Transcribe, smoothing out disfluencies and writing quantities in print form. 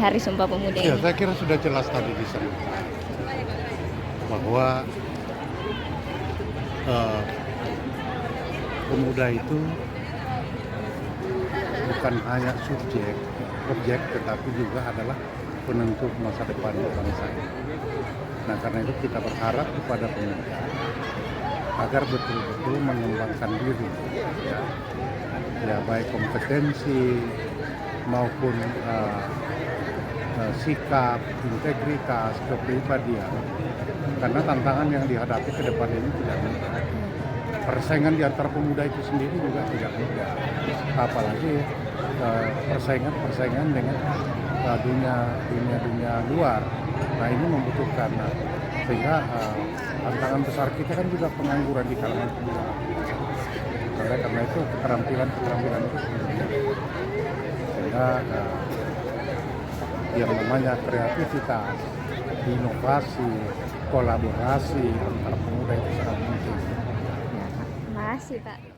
Hari Sumpah Pemuda Ya, ini? saya kira sudah jelas tadi disebutkan bahwa eh, pemuda itu bukan hanya objek, tetapi juga adalah penentu masa depan bangsa ini. Nah, karena itu kita berharap kepada pemuda agar betul-betul mengembangkan diri, ya baik kompetensi maupun sikap, integritas, kepribadian. Karena tantangan yang dihadapi ke depan ini tidak mudah. Persaingan di antara pemuda itu sendiri juga tidak mudah. Apalagi persaingan dengan dunia luar. Nah, ini membutuhkan, sehingga tantangan besar kita kan juga pengangguran di kalangan pemuda. Karena itu keterampilan itu penting. Sehingga yang namanya kreativitas, inovasi, kolaborasi antara pemuda itu sangat penting. Ya, Pak. Terima kasih, Pak.